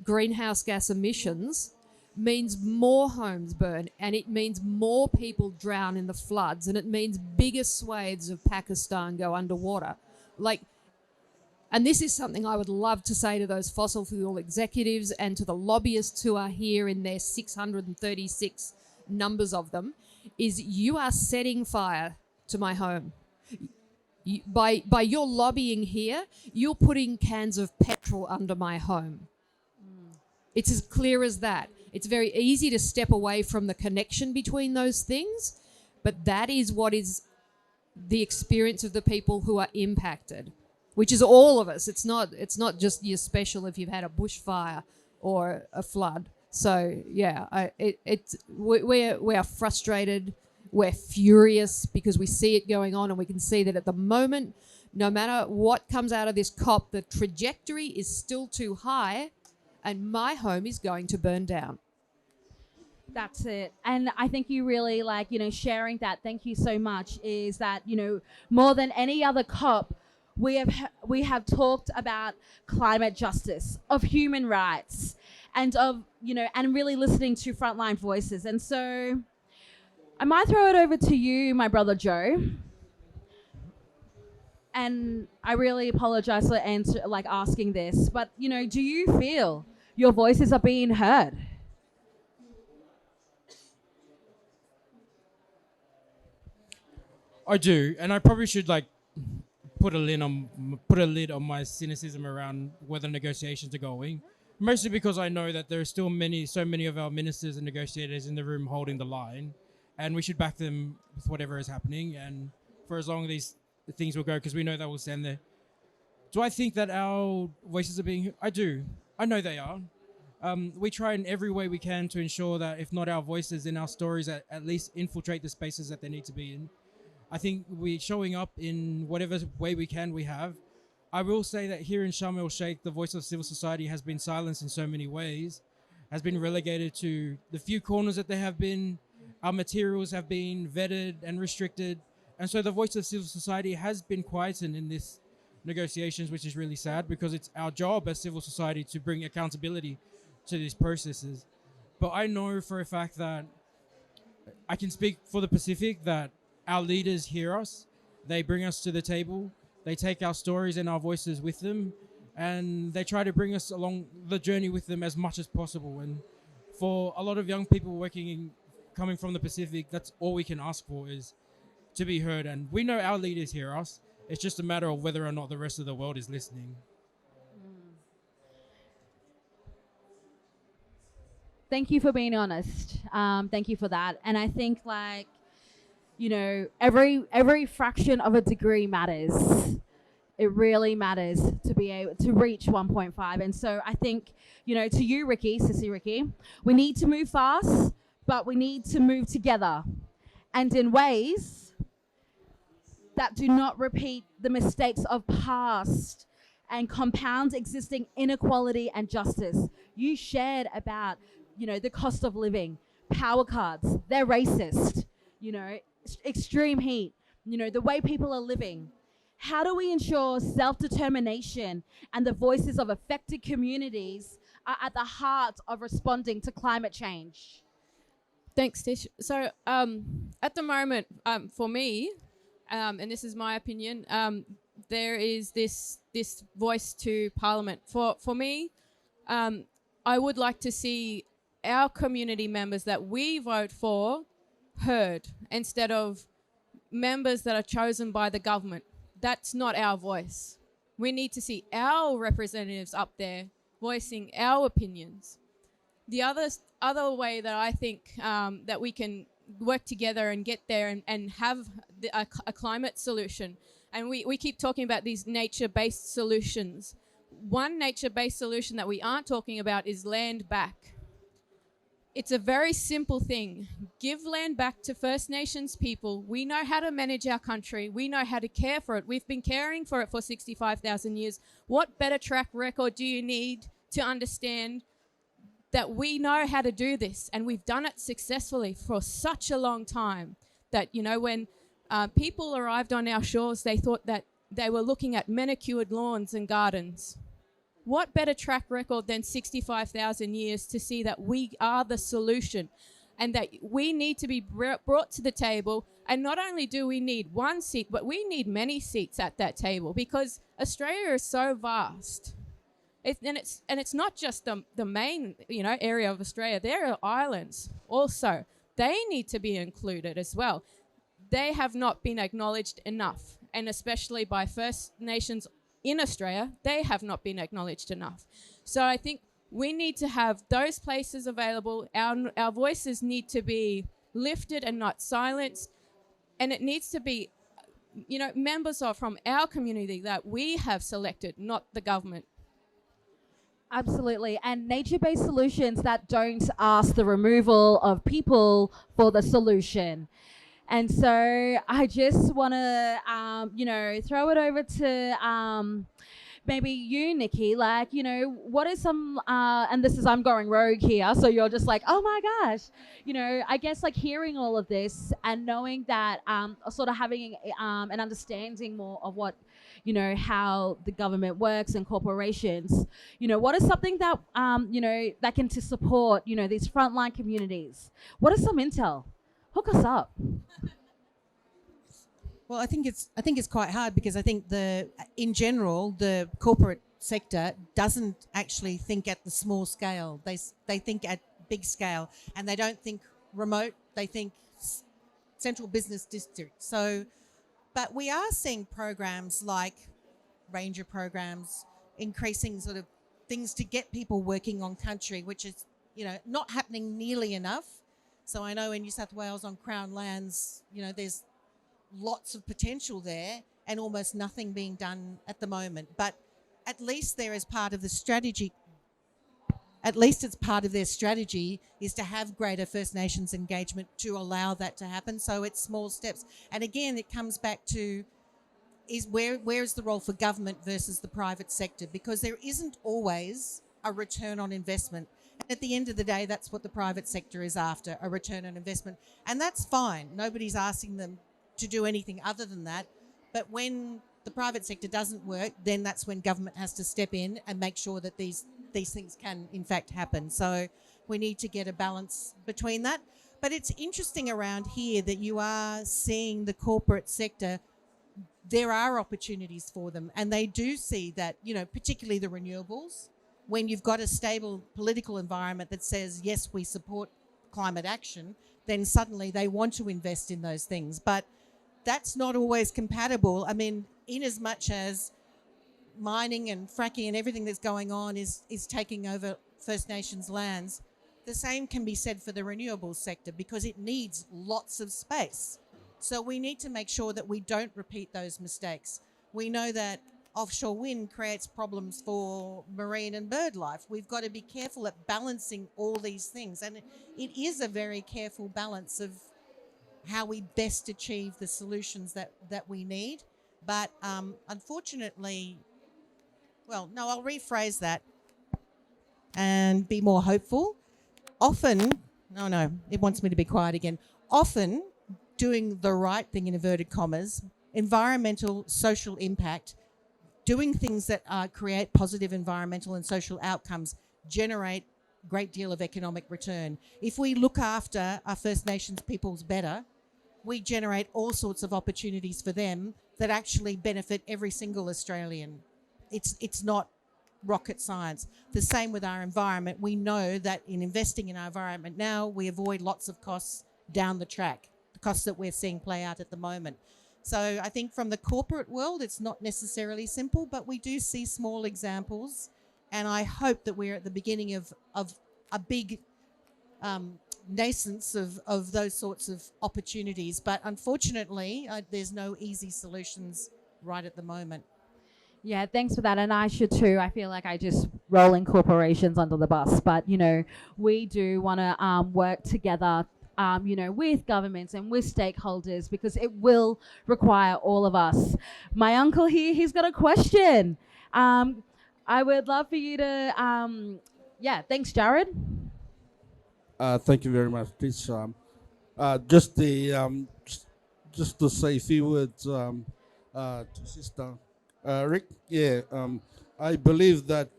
greenhouse gas emissions means more homes burn, and it means more people drown in the floods, and it means bigger swathes of Pakistan go underwater. And this is something I would love to say to those fossil fuel executives and to the lobbyists who are here in their 636 numbers of them, is you are setting fire to my home. By your lobbying here, you're putting cans of petrol under my home. It's as clear as that. It's very easy to step away from the connection between those things, but that is what is the experience of the people who are impacted, which is all of us. It's not just you're special if you've had a bushfire or a flood. So yeah, we are frustrated. We're furious because we see it going on, and we can see that at the moment, no matter what comes out of this COP, the trajectory is still too high, and my home is going to burn down. That's it. And I think you really sharing that. Thank you so much. Is that, more than any other COP, we have talked about climate justice, of human rights, and of, and really listening to frontline voices. And so I might throw it over to you, my brother Joe. And I really apologize for asking this, but do you feel your voices are being heard? I do, and I probably should put a lid on my cynicism around whether negotiations are going. Mostly because I know that there are still so many of our ministers and negotiators in the room holding the line, and we should back them with whatever is happening, and for as long as these things will go, because we know they will stand there. Do I think that our voices are being heard? I do. I know they are. We try in every way we can to ensure that if not our voices, then our stories at least infiltrate the spaces that they need to be in. I think we're showing up in whatever way we can, we have. I will say that here in Sharm el-Sheikh, the voice of civil society has been silenced in so many ways, has been relegated to the few corners that they have been. Our materials have been vetted and restricted. And so the voice of civil society has been quietened in this negotiations, which is really sad, because it's our job as civil society to bring accountability to these processes. But I know for a fact that I can speak for the Pacific, that our leaders hear us, they bring us to the table, they take our stories and our voices with them, and they try to bring us along the journey with them as much as possible. And for a lot of young people coming from the Pacific, that's all we can ask for, is to be heard, and we know our leaders hear us. It's just a matter of whether or not the rest of the world is listening. Thank you for being honest. Thank you for that. And I think, like, you know, every fraction of a degree matters. It really matters to be able to reach 1.5. And so I think, you know, to you, Rikki, Sissy Rikki, we need to move fast, but we need to move together and in ways that do not repeat the mistakes of past and compound existing inequality and justice. You shared about, you know, the cost of living, power cards, they're racist, you know, extreme heat, you know, the way people are living. How do we ensure self-determination and the voices of affected communities are at the heart of responding to climate change? Thanks, Tish. So at the moment, for me, and this is my opinion, there is this voice to Parliament. For me, I would like to see our community members that we vote for heard instead of members that are chosen by the government. That's not our voice. We need to see our representatives up there voicing our opinions. The other way that I think that we can work together and get there and have a climate solution, and we keep talking about these nature-based solutions. One nature-based solution that we aren't talking about is land back. It's a very simple thing. Give land back to First Nations people. We know how to manage our country. We know how to care for it. We've been caring for it for 65,000 years. What better track record do you need to understand that we know how to do this? And we've done it successfully for such a long time that, you know, when people arrived on our shores, they thought that they were looking at manicured lawns and gardens. What better track record than 65,000 years to see that we are the solution and that we need to be brought to the table? And not only do we need one seat, but we need many seats at that table because Australia is so vast. And it's not just the main, you know, area of Australia. There are islands also. They need to be included as well. They have not been acknowledged enough, and especially by First Nations in Australia, they have not been acknowledged enough. So I think we need to have those places available. Our voices need to be lifted and not silenced. And it needs to be, you know, members from our community that we have selected, not the government. Absolutely. And nature-based solutions that don't ask the removal of people for the solution. And so I just want to, you know, throw it over to maybe you, Nicki. Like, you know, what is some, and this is, I'm going rogue here, so you're just like, oh my gosh. You know, I guess like hearing all of this and knowing that, sort of having an understanding more of what, you know, how the government works and corporations, you know, what is something that, you know, that can to support, you know, these frontline communities? What is some intel? Hook us up. Well, I think it's quite hard because I think in general the corporate sector doesn't actually think at the small scale. They think at big scale, and they don't think remote. They think central business district. So, but we are seeing programs like ranger programs, increasing sort of things to get people working on country, which is, you know, not happening nearly enough. So I know in New South Wales on Crown lands, you know, there's lots of potential there and almost nothing being done at the moment. But at least there is part of the strategy, at least it's part of their strategy is to have greater First Nations engagement to allow that to happen. So it's small steps. And again, it comes back to where is the role for government versus the private sector? Because there isn't always a return on investment. At the end of the day, that's what the private sector is after, a return on investment. And that's fine. Nobody's asking them to do anything other than that. But when the private sector doesn't work, then that's when government has to step in and make sure that these things can, in fact, happen. So we need to get a balance between that. But it's interesting around here that you are seeing the corporate sector, there are opportunities for them. And they do see that, you know, particularly the renewables, when you've got a stable political environment that says, yes, we support climate action, then suddenly they want to invest in those things. But that's not always compatible. I mean, in as much as mining and fracking and everything that's going on is taking over First Nations lands, the same can be said for the renewables sector because it needs lots of space. So we need to make sure that we don't repeat those mistakes. We know that offshore wind creates problems for marine and bird life. We've got to be careful at balancing all these things. And it is a very careful balance of how we best achieve the solutions that we need. But unfortunately, well, no, I'll rephrase that and be more hopeful. Often, no, it wants me to be quiet again. Often, doing the right thing, in inverted commas, environmental, social impact, doing things that create positive environmental and social outcomes generate a great deal of economic return. If we look after our First Nations peoples better, we generate all sorts of opportunities for them that actually benefit every single Australian. It's not rocket science. The same with our environment. We know that in investing in our environment now, we avoid lots of costs down the track, the costs that we're seeing play out at the moment. So I think from the corporate world, it's not necessarily simple, but we do see small examples. And I hope that we're at the beginning of a big nascence of those sorts of opportunities. But unfortunately, there's no easy solutions right at the moment. Yeah, thanks for that. And I should too. I feel like I just rolling corporations under the bus. But, you know, we do want to work together, you know, with governments and with stakeholders because it will require all of us. My uncle here, he's got a question. I would love for you to, yeah, thanks, Jared. Thank you very much, Tish. Just to say a few words to Sister Rick. Yeah, I believe that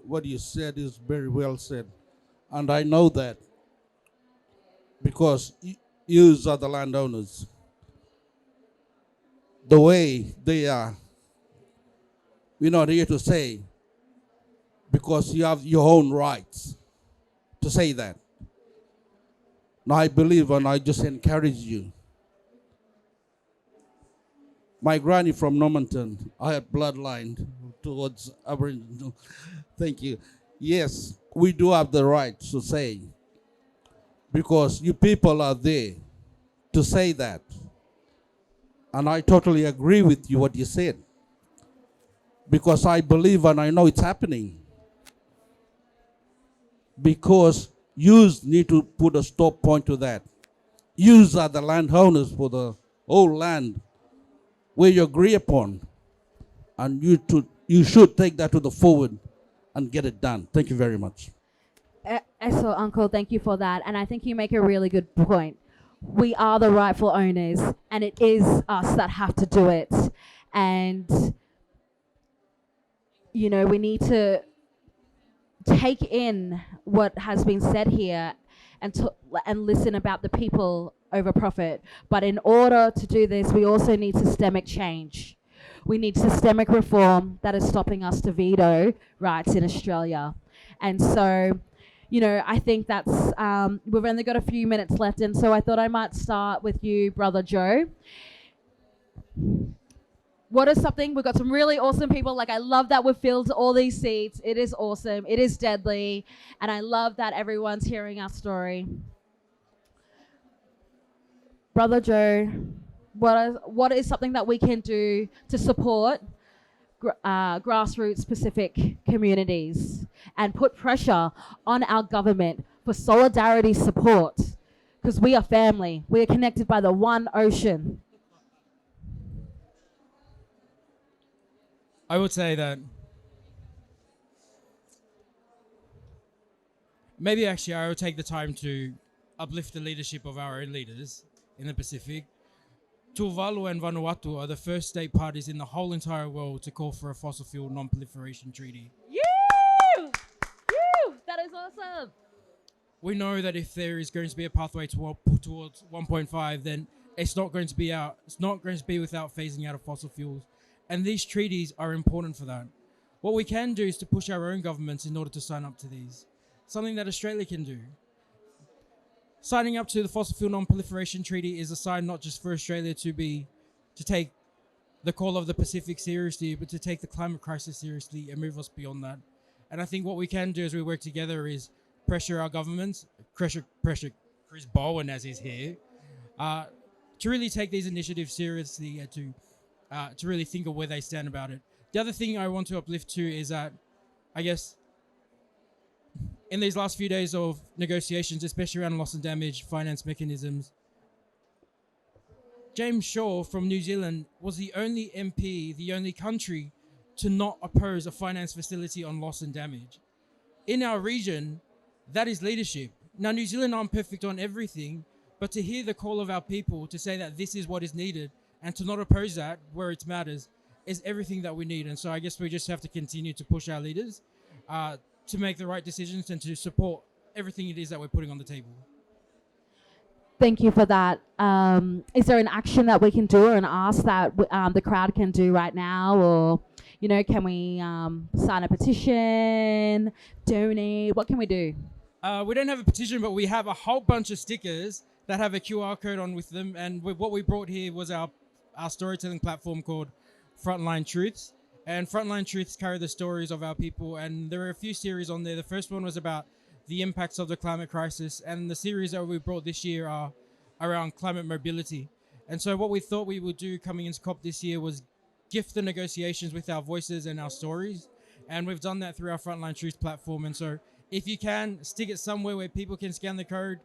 what you said is very well said, and I know that because you are the landowners. The way they are, we're not here to say because you have your own rights to say that. Now I believe and I just encourage you. My granny from Normanton, I had bloodline towards Aboriginal. Thank you. Yes, we do have the right to say, because you people are there to say that. And I totally agree with you what you said, because I believe and I know it's happening. Because yous need to put a stop point to that. Yous are the landowners for the whole land where you agree upon, and you should take that to the forward and get it done. Thank you very much. So, Uncle, thank you for that. And I think you make a really good point. We are the rightful owners, and it is us that have to do it. And, you know, we need to take in what has been said here and listen about the people over profit. But in order to do this, we also need systemic change. We need systemic reform that is stopping us to veto rights in Australia. And so, you know, I think that's, we've only got a few minutes left, and so I thought I might start with you, Brother Joe. What is something, we've got some really awesome people, like I love that we've filled all these seats. It is awesome, it is deadly, and I love that everyone's hearing our story. Brother Joe, what is something that we can do to support grassroots specific communities and put pressure on our government for solidarity support? Because we are family, we are connected by the one ocean. I would say that maybe actually I would take the time to uplift the leadership of our own leaders in the Pacific. Tuvalu and Vanuatu are the first state parties in the whole entire world to call for a fossil fuel non-proliferation treaty. That is awesome. We know that if there is going to be a pathway towards 1.5, then it's not going to be without phasing out of fossil fuels. And these treaties are important for that. What we can do is to push our own governments in order to sign up to these. Something that Australia can do. Signing up to the Fossil Fuel Non-Proliferation Treaty is a sign not just for Australia to be to take the call of the Pacific seriously, but to take the climate crisis seriously and move us beyond that. And I think what we can do as we work together is pressure our governments, pressure Chris Bowen as he's here, to really take these initiatives seriously and to really think of where they stand about it. The other thing I want to uplift to is that, I guess, in these last few days of negotiations, especially around loss and damage finance mechanisms, James Shaw from New Zealand was the only MP, the only country to not oppose a finance facility on loss and damage. In our region, that is leadership. Now, New Zealand aren't perfect on everything, but to hear the call of our people to say that this is what is needed and to not oppose that where it matters is everything that we need. And so I guess we just have to continue to push our leaders to make the right decisions and to support everything it is that we're putting on the table. Thank you for that. Is there an action that we can do or an ask that the crowd can do right now? Or, you know, can we sign a petition, donate? What can we do? We don't have a petition, but we have a whole bunch of stickers that have a QR code on with them. And what we brought here was our storytelling platform called Frontline Truths. And Frontline Truths carry the stories of our people. And there are a few series on there. The first one was about the impacts of the climate crisis, and the series that we brought this year are around climate mobility. And so what we thought we would do coming into COP this year was gift the negotiations with our voices and our stories, and we've done that through our Frontline Truth platform. And so if you can, stick it somewhere where people can scan the code.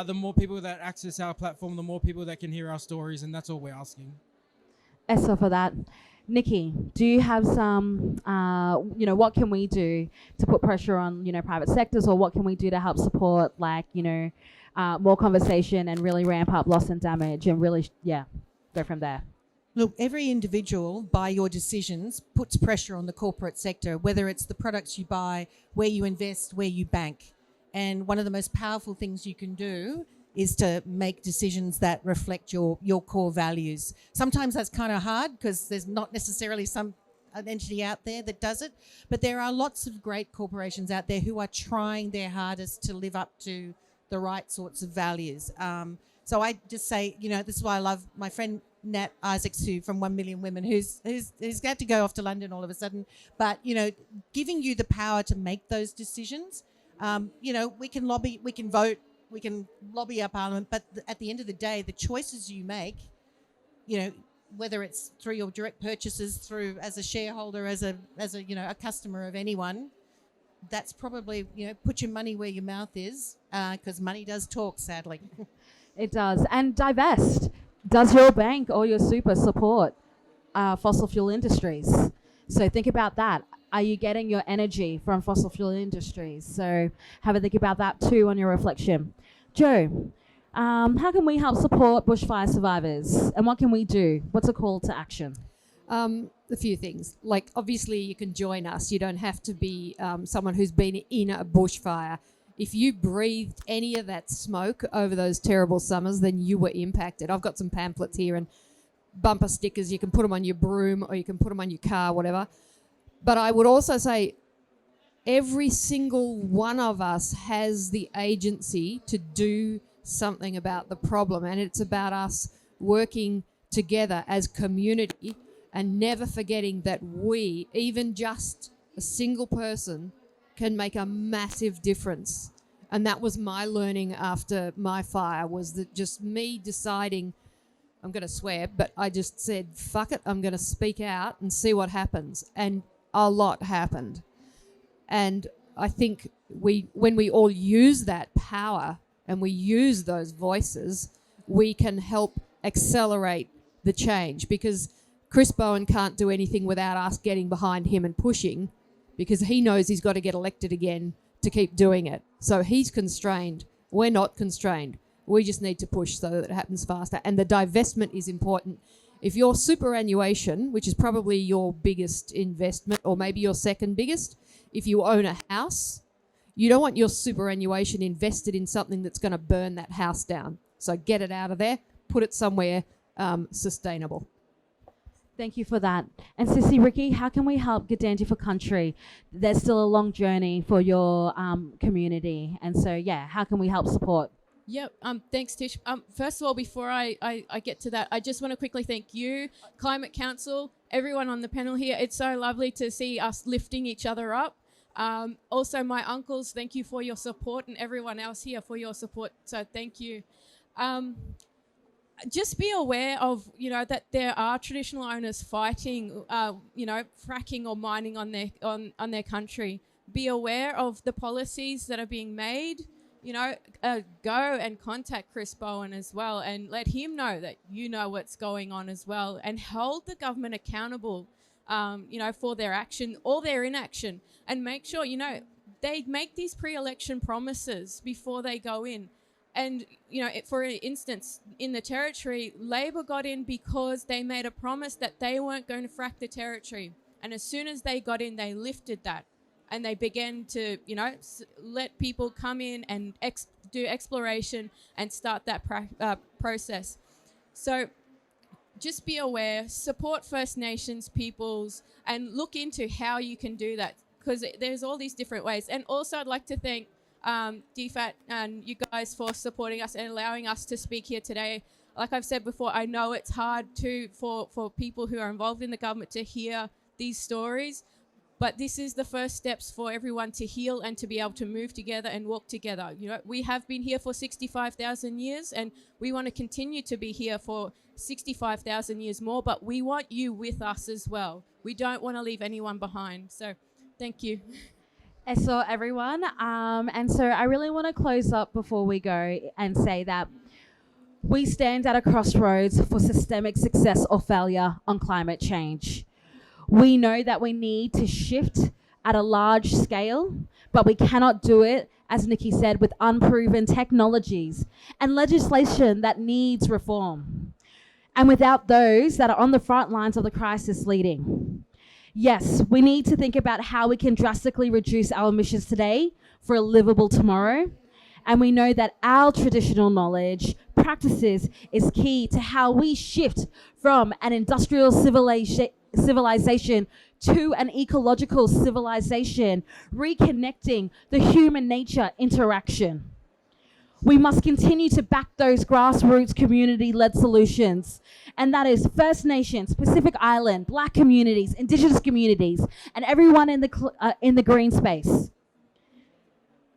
The more people that access our platform, the more people that can hear our stories, and that's all we're asking. Esther, for that. Nicki, do you have some, what can we do to put pressure on, private sectors, or what can we do to help support, more conversation and really ramp up loss and damage and really, go from there? Look, every individual, by your decisions, puts pressure on the corporate sector, whether it's the products you buy, where you invest, where you bank. And one of the most powerful things you can do is to make decisions that reflect your core values. Sometimes that's kind of hard because there's not necessarily an entity out there that does it, but there are lots of great corporations out there who are trying their hardest to live up to the right sorts of values. So I just say, this is why I love my friend Nat Isaacs, from 1 Million Women, who's got to go off to London all of a sudden, but giving you the power to make those decisions. We can lobby, we can vote, we can lobby our parliament, but at the end of the day, the choices you make, whether it's through your direct purchases, through as a shareholder, as a customer of anyone, that's probably, put your money where your mouth is, because money does talk, sadly. It does. And divest. Does your bank or your super support fossil fuel industries? So think about that. Are you getting your energy from fossil fuel industries? So have a think about that too on your reflection. Joe, how can we help support bushfire survivors? And what can we do? What's a call to action? A few things. Obviously, you can join us. You don't have to be someone who's been in a bushfire. If you breathed any of that smoke over those terrible summers, then you were impacted. I've got some pamphlets here and bumper stickers. You can put them on your broom or you can put them on your car, whatever. But I would also say every single one of us has the agency to do something about the problem, and it's about us working together as community and never forgetting that we, even just a single person, can make a massive difference. And that was my learning after my fire, was that just me deciding, I'm going to swear, but I just said, fuck it, I'm going to speak out and see what happens. And a lot happened. And I think when we all use that power and we use those voices, we can help accelerate the change, because Chris Bowen can't do anything without us getting behind him and pushing, because he knows he's got to get elected again to keep doing it. So he's constrained. We're not constrained. We just need to push so that it happens faster. And the divestment is important. If your superannuation, which is probably your biggest investment or maybe your second biggest, if you own a house, you don't want your superannuation invested in something that's going to burn that house down. So get it out of there, put it somewhere sustainable. Thank you for that. And Sissy, Rikki, how can we help Gudanji for Country? There's still a long journey for your community. And so, how can we help support? Yep. Thanks, Tish. First of all, before I get to that, I just want to quickly thank you, Climate Council, everyone on the panel here. It's so lovely to see us lifting each other up. Also, my uncles, thank you for your support, and everyone else here for your support. So thank you. Just be aware of, that there are traditional owners fighting, fracking or mining on their country. Be aware of the policies that are being made. Go and contact Chris Bowen as well and let him know that you know what's going on as well, and hold the government accountable, for their action or their inaction, and make sure, they make these pre-election promises before they go in. And, for instance, in the Territory, Labor got in because they made a promise that they weren't going to frack the Territory. And as soon as they got in, they lifted that. And they began to, let people come in and do exploration and start that process. So just be aware, support First Nations peoples, and look into how you can do that, because there's all these different ways. And also I'd like to thank DFAT and you guys for supporting us and allowing us to speak here today. Like I've said before, I know it's hard for people who are involved in the government to hear these stories, but this is the first steps for everyone to heal and to be able to move together and walk together. We have been here for 65,000 years, and we want to continue to be here for 65,000 years more, but we want you with us as well. We don't want to leave anyone behind. So thank you. So everyone, and so I really want to close up before we go and say that we stand at a crossroads for systemic success or failure on climate change. We know that we need to shift at a large scale, but we cannot do it, as Nicki said, with unproven technologies and legislation that needs reform, and without those that are on the front lines of the crisis leading. Yes, we need to think about how we can drastically reduce our emissions today for a livable tomorrow. And we know that our traditional knowledge, practices, is key to how we shift from an industrial civilization to an ecological civilization, reconnecting the human nature interaction. We must continue to back those grassroots community-led solutions, and that is First Nations, Pacific Island, Black communities, Indigenous communities, and everyone in the green space.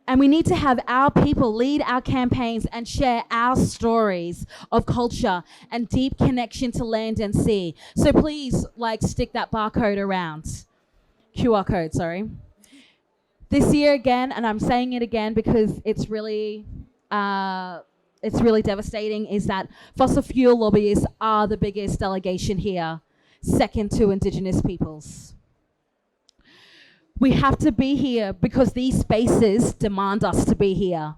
And we need to have our people lead our campaigns and share our stories of culture and deep connection to land and sea. So please, stick that barcode around. QR code, sorry. This year again, and I'm saying it again because it's really devastating, is that fossil fuel lobbyists are the biggest delegation here, second to Indigenous peoples. We have to be here because these spaces demand us to be here.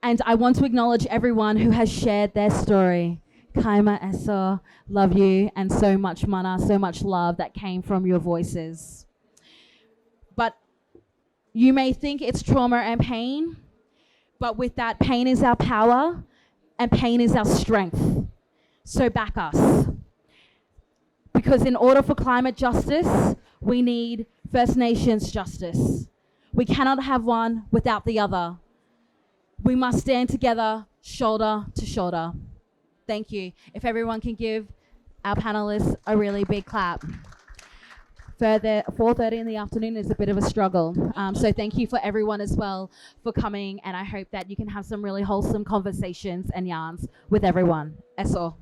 And I want to acknowledge everyone who has shared their story. Kaima, Eso, love you, and so much mana, so much love that came from your voices. But you may think it's trauma and pain, but with that, pain is our power and pain is our strength. So back us. Because in order for climate justice, we need First Nations justice. We cannot have one without the other. We must stand together, shoulder to shoulder. Thank you. If everyone can give our panelists a really big clap. 4:30 in the afternoon is a bit of a struggle. So thank you for everyone as well for coming, and I hope that you can have some really wholesome conversations and yarns with everyone. That's all.